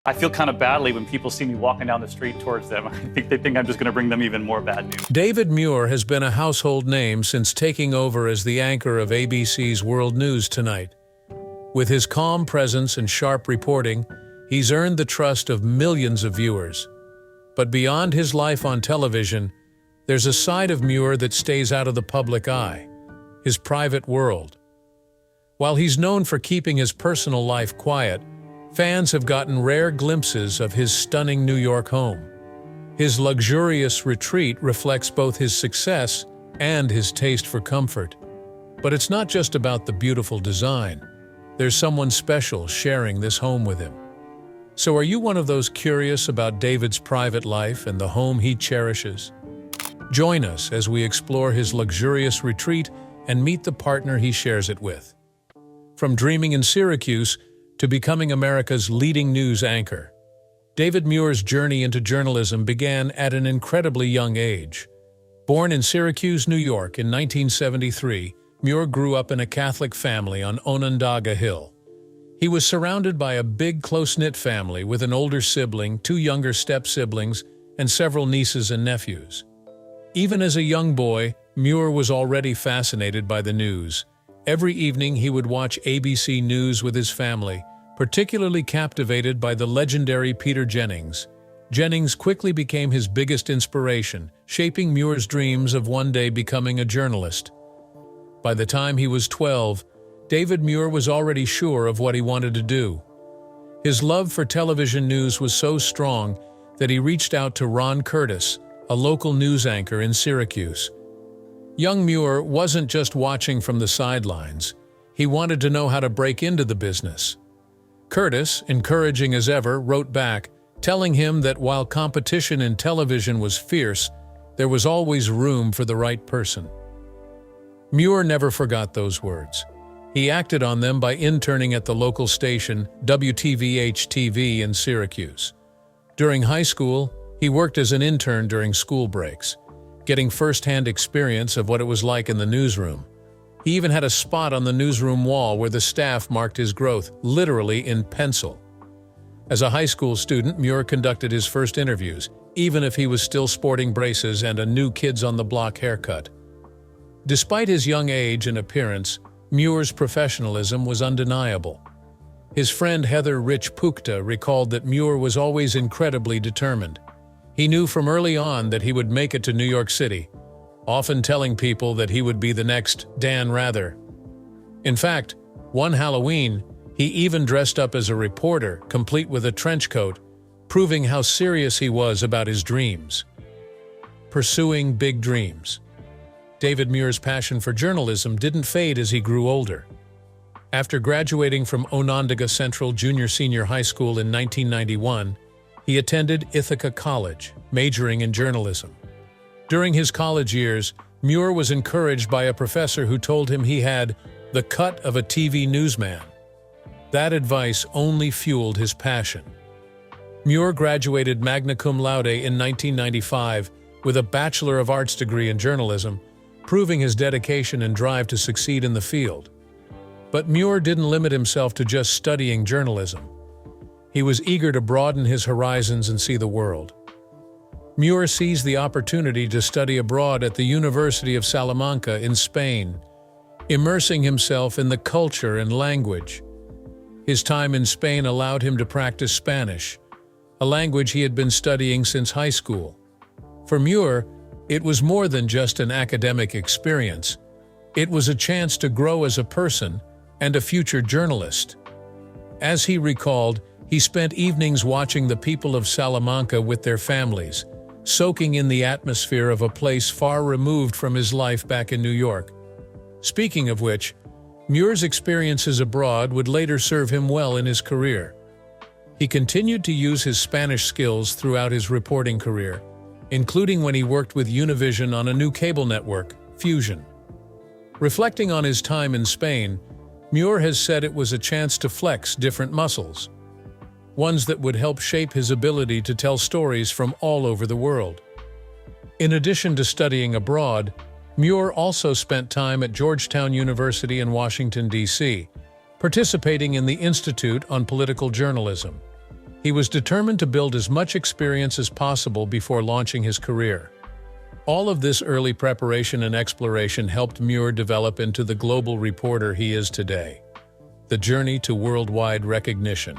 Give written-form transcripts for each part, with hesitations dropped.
I feel kind of badly when people see me walking down the street towards them. I think they think I'm just going to bring them even more bad news. David Muir has been a household name since taking over as the anchor of ABC's World News Tonight. With his calm presence and sharp reporting, he's earned the trust of millions of viewers. But beyond his life on television, there's a side of Muir that stays out of the public eye, his private world. While he's known for keeping his personal life quiet, fans have gotten rare glimpses of his stunning New York home. His luxurious retreat reflects both his success and his taste for comfort. But it's not just about the beautiful design. There's someone special sharing this home with him. So are you one of those curious about David's private life and the home he cherishes? Join us as we explore his luxurious retreat and meet the partner he shares it with. From dreaming in Syracuse to becoming America's leading news anchor, David Muir's journey into journalism began at an incredibly young age. Born in Syracuse, New York in 1973, Muir grew up in a Catholic family on Onondaga Hill. He was surrounded by a big, close-knit family with an older sibling, 2 younger step-siblings, and several nieces and nephews. Even as a young boy, Muir was already fascinated by the news. Every evening he would watch ABC News with his family, particularly captivated by the legendary Peter Jennings. Jennings quickly became his biggest inspiration, shaping Muir's dreams of one day becoming a journalist. By the time he was 12, David Muir was already sure of what he wanted to do. His love for television news was so strong that he reached out to Ron Curtis, a local news anchor in Syracuse. Young Muir wasn't just watching from the sidelines. He wanted to know how to break into the business. Curtis, encouraging as ever, wrote back, telling him that while competition in television was fierce, there was always room for the right person. Muir never forgot those words. He acted on them by interning at the local station, WTVH-TV in Syracuse. During high school, he worked as an intern during school breaks, getting first-hand experience of what it was like in the newsroom. He even had a spot on the newsroom wall where the staff marked his growth, literally in pencil. As a high school student, Muir conducted his first interviews, even if he was still sporting braces and a new kids-on-the-block haircut. Despite his young age and appearance, Muir's professionalism was undeniable. His friend Heather Rich Pukta recalled that Muir was always incredibly determined. He knew from early on that he would make it to New York City, often telling people that he would be the next Dan Rather. In fact, one Halloween, he even dressed up as a reporter, complete with a trench coat, proving how serious he was about his dreams. Pursuing big dreams. David Muir's passion for journalism didn't fade as he grew older. After graduating from Onondaga Central Junior-Senior High School in 1991, he attended Ithaca College, majoring in journalism. During his college years, Muir was encouraged by a professor who told him he had the cut of a TV newsman. That advice only fueled his passion. Muir graduated magna cum laude in 1995 with a Bachelor of Arts degree in journalism, proving his dedication and drive to succeed in the field. But Muir didn't limit himself to just studying journalism. He was eager to broaden his horizons and see the world. Muir seized the opportunity to study abroad at the University of Salamanca in Spain, immersing himself in the culture and language. His time in Spain allowed him to practice Spanish, a language he had been studying since high school. For Muir, it was more than just an academic experience. It was a chance to grow as a person and a future journalist. As he recalled, he spent evenings watching the people of Salamanca with their families, soaking in the atmosphere of a place far removed from his life back in New York. Speaking of which, Muir's experiences abroad would later serve him well in his career. He continued to use his Spanish skills throughout his reporting career, including when he worked with Univision on a new cable network, Fusion. Reflecting on his time in Spain, Muir has said it was a chance to flex different muscles, ones that would help shape his ability to tell stories from all over the world. In addition to studying abroad, Muir also spent time at Georgetown University in Washington, D.C., participating in the Institute on Political Journalism. He was determined to build as much experience as possible before launching his career. All of this early preparation and exploration helped Muir develop into the global reporter he is today. The journey to worldwide recognition.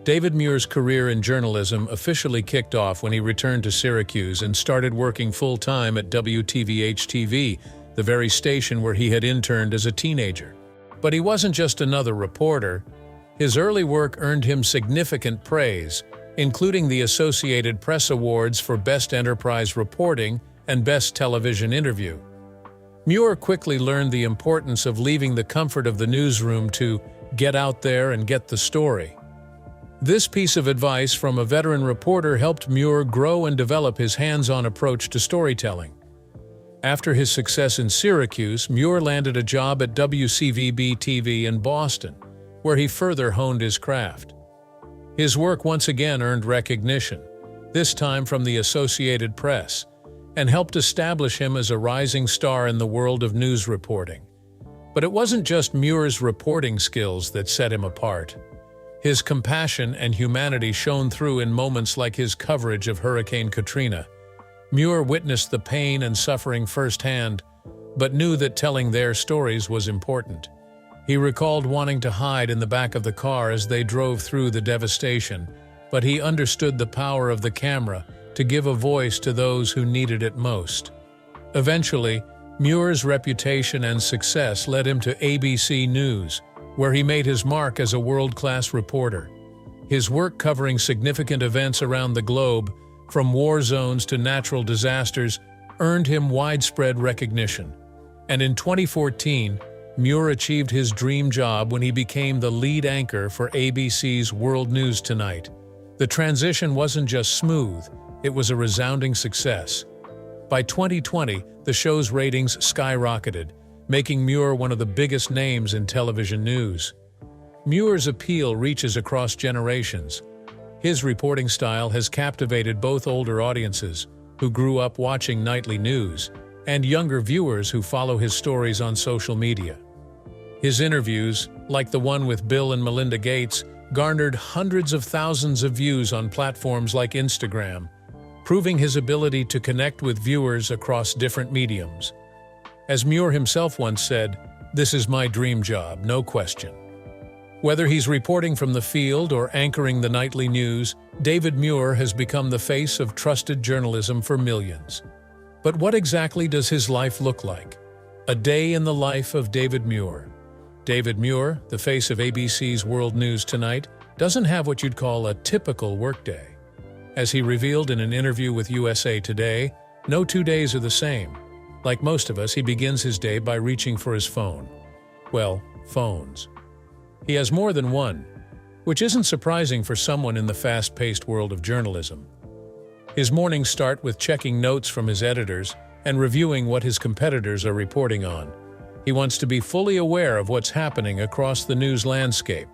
David Muir's career in journalism officially kicked off when he returned to Syracuse and started working full-time at WTVH-TV, the very station where he had interned as a teenager. But he wasn't just another reporter. His early work earned him significant praise, including the Associated Press Awards for Best Enterprise Reporting and Best Television Interview. Muir quickly learned the importance of leaving the comfort of the newsroom to get out there and get the story. This piece of advice from a veteran reporter helped Muir grow and develop his hands-on approach to storytelling. After his success in Syracuse, Muir landed a job at WCVB-TV in Boston, where he further honed his craft. His work once again earned recognition, this time from the Associated Press, and helped establish him as a rising star in the world of news reporting. But it wasn't just Muir's reporting skills that set him apart. His compassion and humanity shone through in moments like his coverage of Hurricane Katrina. Muir witnessed the pain and suffering firsthand, but knew that telling their stories was important. He recalled wanting to hide in the back of the car as they drove through the devastation, but he understood the power of the camera to give a voice to those who needed it most. Eventually, Muir's reputation and success led him to ABC News, where he made his mark as a world-class reporter. His work covering significant events around the globe, from war zones to natural disasters, earned him widespread recognition. And in 2014, Muir achieved his dream job when he became the lead anchor for ABC's World News Tonight. The transition wasn't just smooth, it was a resounding success. By 2020, the show's ratings skyrocketed, making Muir one of the biggest names in television news. Muir's appeal reaches across generations. His reporting style has captivated both older audiences, who grew up watching nightly news, and younger viewers who follow his stories on social media. His interviews, like the one with Bill and Melinda Gates, garnered hundreds of thousands of views on platforms like Instagram, proving his ability to connect with viewers across different mediums. As Muir himself once said, "This is my dream job, no question." Whether he's reporting from the field or anchoring the nightly news, David Muir has become the face of trusted journalism for millions. But what exactly does his life look like? A day in the life of David Muir. David Muir, the face of ABC's World News Tonight, doesn't have what you'd call a typical workday. As he revealed in an interview with USA Today, no 2 days are the same. Like most of us, he begins his day by reaching for his phone. Well, phones. He has more than one, which isn't surprising for someone in the fast-paced world of journalism. His mornings start with checking notes from his editors and reviewing what his competitors are reporting on. He wants to be fully aware of what's happening across the news landscape.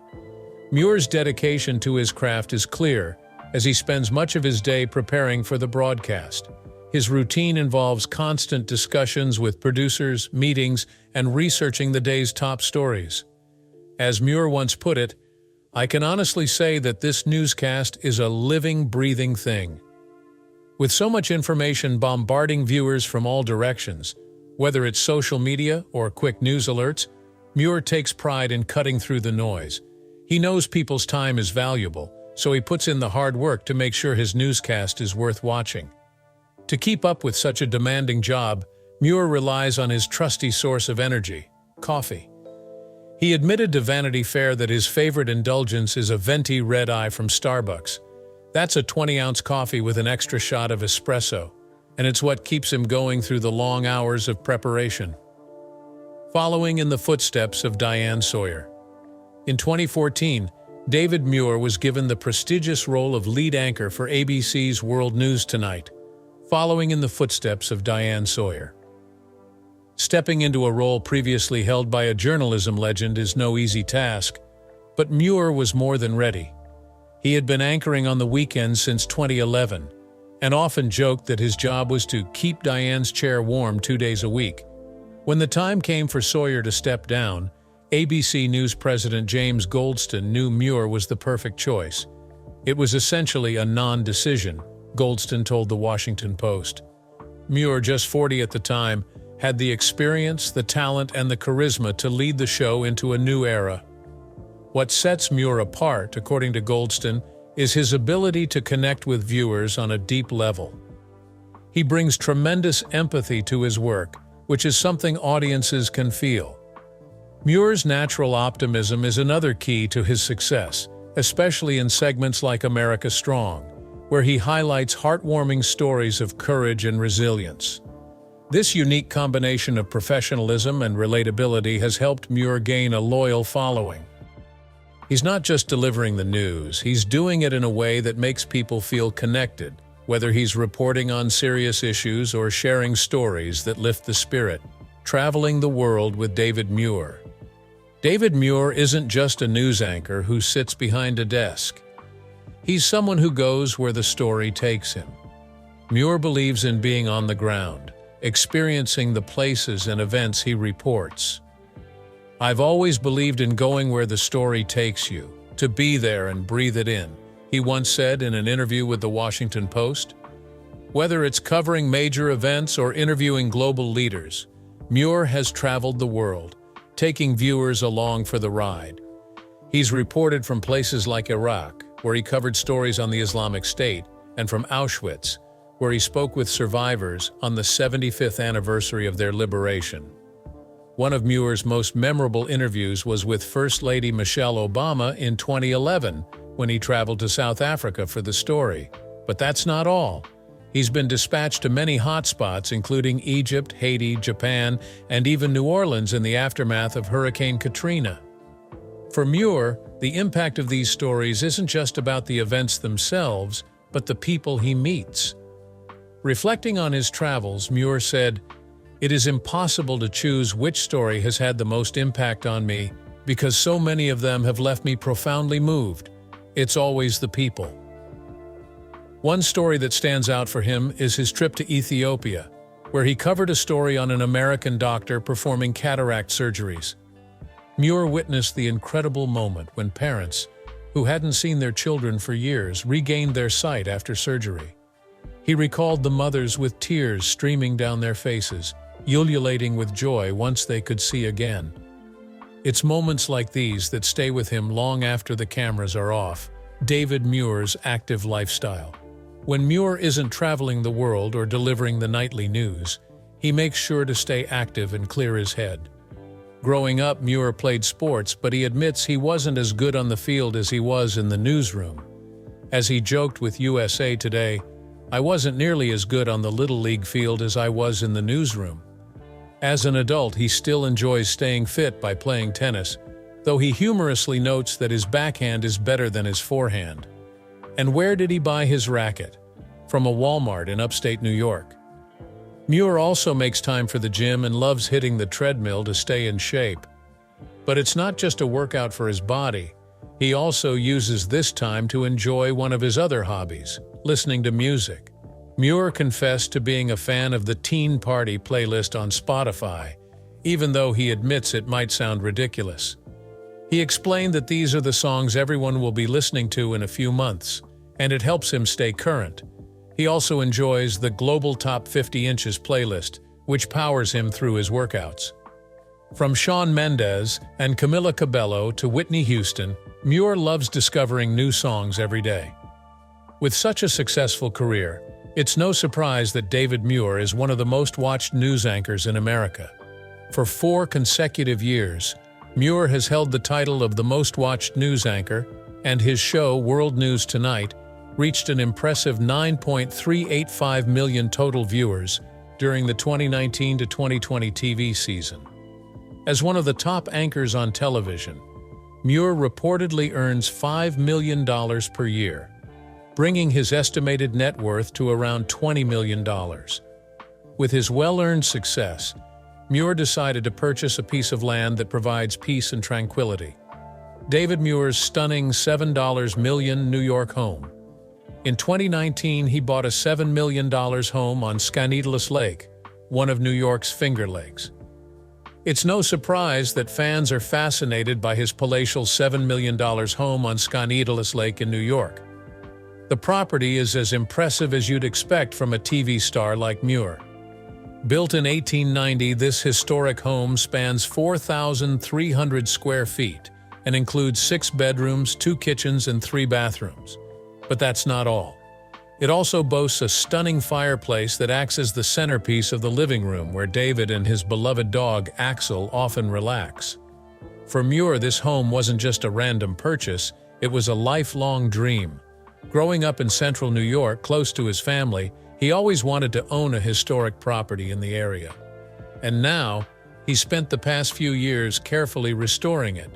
Muir's dedication to his craft is clear, as he spends much of his day preparing for the broadcast. His routine involves constant discussions with producers, meetings, and researching the day's top stories. As Muir once put it, "I can honestly say that this newscast is a living, breathing thing." With so much information bombarding viewers from all directions, whether it's social media or quick news alerts, Muir takes pride in cutting through the noise. He knows people's time is valuable, so he puts in the hard work to make sure his newscast is worth watching. To keep up with such a demanding job, Muir relies on his trusty source of energy, coffee. He admitted to Vanity Fair that his favorite indulgence is a venti red eye from Starbucks. That's a 20-ounce coffee with an extra shot of espresso, and it's what keeps him going through the long hours of preparation. Following in the footsteps of Diane Sawyer. In 2014, David Muir was given the prestigious role of lead anchor for ABC's World News Tonight, following in the footsteps of Diane Sawyer. Stepping into a role previously held by a journalism legend is no easy task, but Muir was more than ready. He had been anchoring on the weekends since 2011, and often joked that his job was to keep Diane's chair warm 2 days a week. When the time came for Sawyer to step down, ABC News President James Goldston knew Muir was the perfect choice. It was essentially a non-decision, Goldston told the Washington Post. Muir, just 40 at the time, had the experience, the talent, and the charisma to lead the show into a new era. What sets Muir apart, according to Goldston, is his ability to connect with viewers on a deep level. He brings tremendous empathy to his work, which is something audiences can feel. Muir's natural optimism is another key to his success, especially in segments like America Strong, where he highlights heartwarming stories of courage and resilience. This unique combination of professionalism and relatability has helped Muir gain a loyal following. He's not just delivering the news, he's doing it in a way that makes people feel connected, whether he's reporting on serious issues or sharing stories that lift the spirit. Traveling the world with David Muir. David Muir isn't just a news anchor who sits behind a desk. He's someone who goes where the story takes him. Muir believes in being on the ground, experiencing the places and events he reports. "I've always believed in going where the story takes you, to be there and breathe it in," he once said in an interview with the Washington Post. Whether it's covering major events or interviewing global leaders, Muir has traveled the world, taking viewers along for the ride. He's reported from places like Iraq, where he covered stories on the Islamic State, and from Auschwitz, where he spoke with survivors on the 75th anniversary of their liberation. One of Muir's most memorable interviews was with First Lady Michelle Obama in 2011, when he traveled to South Africa for the story. But that's not all. He's been dispatched to many hotspots, including Egypt, Haiti, Japan, and even New Orleans in the aftermath of Hurricane Katrina. For Muir, the impact of these stories isn't just about the events themselves, but the people he meets. Reflecting on his travels, Muir said, "It is impossible to choose which story has had the most impact on me, because so many of them have left me profoundly moved. It's always the people." One story that stands out for him is his trip to Ethiopia, where he covered a story on an American doctor performing cataract surgeries. Muir witnessed the incredible moment when parents, who hadn't seen their children for years, regained their sight after surgery. He recalled the mothers with tears streaming down their faces, ululating with joy once they could see again. It's moments like these that stay with him long after the cameras are off. David Muir's active lifestyle. When Muir isn't traveling the world or delivering the nightly news, he makes sure to stay active and clear his head. Growing up, Muir played sports, but he admits he wasn't as good on the field as he was in the newsroom. As he joked with USA Today, "I wasn't nearly as good on the Little League field as I was in the newsroom." As an adult, he still enjoys staying fit by playing tennis, though he humorously notes that his backhand is better than his forehand. And where did he buy his racket? From a Walmart in upstate New York. Muir also makes time for the gym and loves hitting the treadmill to stay in shape. But it's not just a workout for his body. He also uses this time to enjoy one of his other hobbies, listening to music. Muir confessed to being a fan of the Teen Party playlist on Spotify, even though he admits it might sound ridiculous. He explained that these are the songs everyone will be listening to in a few months, and it helps him stay current. He also enjoys the Global Top 50 Inches playlist, which powers him through his workouts. From Shawn Mendes and Camila Cabello to Whitney Houston, Muir loves discovering new songs every day. With such a successful career, it's no surprise that David Muir is one of the most watched news anchors in America. For 4 consecutive years, Muir has held the title of the most watched news anchor, and his show, World News Tonight, reached an impressive 9.385 million total viewers during the 2019 to 2020 TV season. As one of the top anchors on television, Muir reportedly earns $5 million per year, bringing his estimated net worth to around $20 million. With his well-earned success, Muir decided to purchase a piece of land that provides peace and tranquility. David Muir's stunning $7 million New York home. In 2019, he bought a $7 million home on Skaneateles Lake, one of New York's Finger Lakes. It's no surprise that fans are fascinated by his palatial $7 million home on Skaneateles Lake in New York. The property is as impressive as you'd expect from a TV star like Muir. Built in 1890, this historic home spans 4,300 square feet and includes 6 bedrooms, 2 kitchens, and 3 bathrooms. But that's not all. It also boasts a stunning fireplace that acts as the centerpiece of the living room where David and his beloved dog, Axel, often relax. For Muir, this home wasn't just a random purchase, it was a lifelong dream. Growing up in central New York, close to his family, he always wanted to own a historic property in the area. And now, he's spent the past few years carefully restoring it,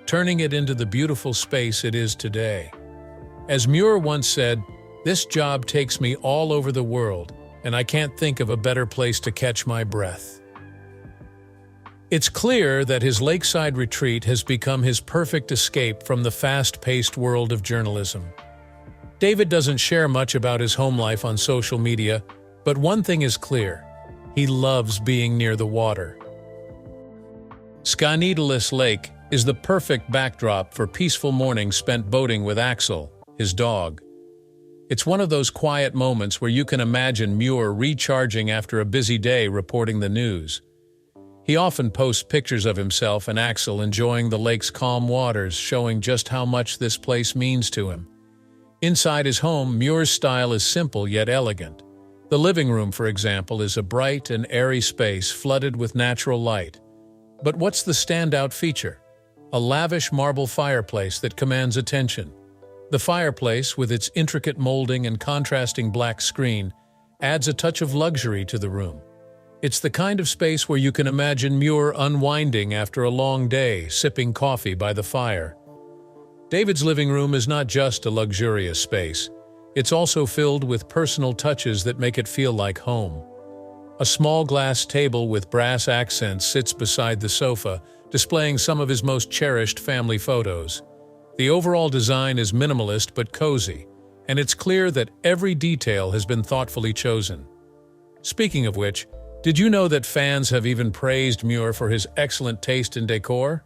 turning it into the beautiful space it is today. As Muir once said, "This job takes me all over the world, and I can't think of a better place to catch my breath." It's clear that his lakeside retreat has become his perfect escape from the fast-paced world of journalism. David doesn't share much about his home life on social media, but one thing is clear: he loves being near the water. Skaneateles Lake is the perfect backdrop for peaceful mornings spent boating with Axel, his dog. It's one of those quiet moments where you can imagine Muir recharging after a busy day reporting the news. He often posts pictures of himself and Axel enjoying the lake's calm waters, showing just how much this place means to him. Inside his home, Muir's style is simple yet elegant. The living room, for example, is a bright and airy space flooded with natural light. But what's the standout feature? A lavish marble fireplace that commands attention. The fireplace, with its intricate molding and contrasting black screen, adds a touch of luxury to the room. It's the kind of space where you can imagine Muir unwinding after a long day, sipping coffee by the fire. David's living room is not just a luxurious space. It's also filled with personal touches that make it feel like home. A small glass table with brass accents sits beside the sofa, displaying some of his most cherished family photos. The overall design is minimalist but cozy, and it's clear that every detail has been thoughtfully chosen. Speaking of which, did you know that fans have even praised Muir for his excellent taste in decor?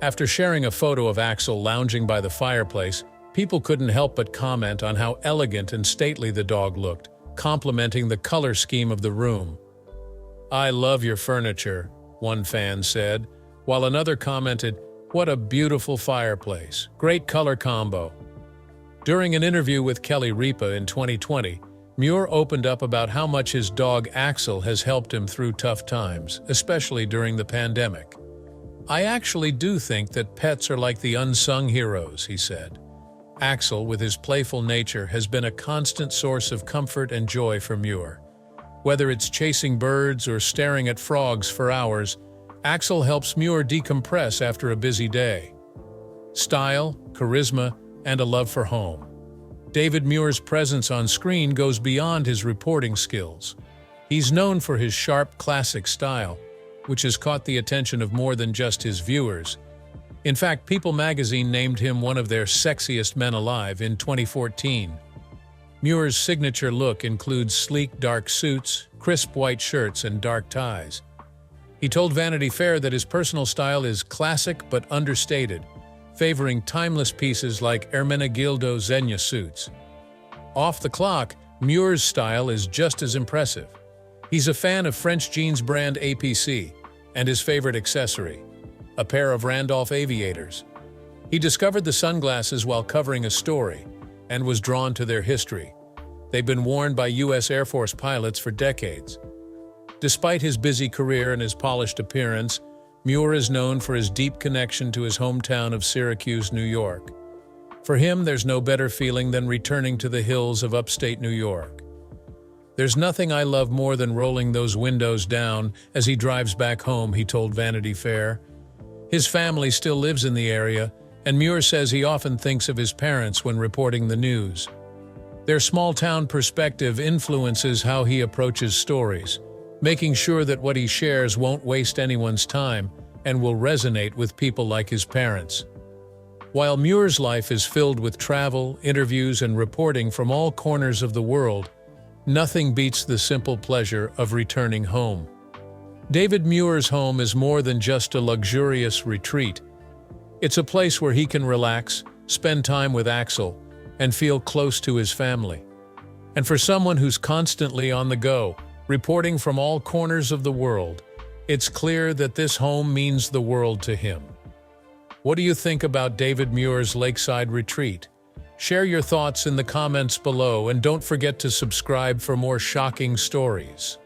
After sharing a photo of Axel lounging by the fireplace, people couldn't help but comment on how elegant and stately the dog looked, complimenting the color scheme of the room. "I love your furniture," one fan said, while another commented, "What a beautiful fireplace. Great color combo." During an interview with Kelly Ripa in 2020, Muir opened up about how much his dog Axel has helped him through tough times, especially during the pandemic. "I actually do think that pets are like the unsung heroes," he said. Axel, with his playful nature, has been a constant source of comfort and joy for Muir. Whether it's chasing birds or staring at frogs for hours, Axel helps Muir decompress after a busy day. Style, charisma, and a love for home. David Muir's presence on screen goes beyond his reporting skills. He's known for his sharp, classic style, which has caught the attention of more than just his viewers. In fact, People magazine named him one of their sexiest men alive in 2014. Muir's signature look includes sleek dark suits, crisp white shirts, and dark ties. He told Vanity Fair that his personal style is classic but understated, favoring timeless pieces like Ermenegildo Zegna suits. Off the clock, Muir's style is just as impressive. He's a fan of French jeans brand APC, and his favorite accessory, a pair of Randolph aviators. He discovered the sunglasses while covering a story, and was drawn to their history. They've been worn by U.S. Air Force pilots for decades. Despite his busy career and his polished appearance, Muir is known for his deep connection to his hometown of Syracuse, New York. For him, there's no better feeling than returning to the hills of upstate New York. "There's nothing I love more than rolling those windows down as he drives back home," he told Vanity Fair. His family still lives in the area, and Muir says he often thinks of his parents when reporting the news. Their small-town perspective influences how he approaches stories, making sure that what he shares won't waste anyone's time and will resonate with people like his parents. While Muir's life is filled with travel, interviews, and reporting from all corners of the world, nothing beats the simple pleasure of returning home. David Muir's home is more than just a luxurious retreat. It's a place where he can relax, spend time with Axel, and feel close to his family. And for someone who's constantly on the go, reporting from all corners of the world, it's clear that this home means the world to him. What do you think about David Muir's lakeside retreat? Share your thoughts in the comments below and don't forget to subscribe for more shocking stories.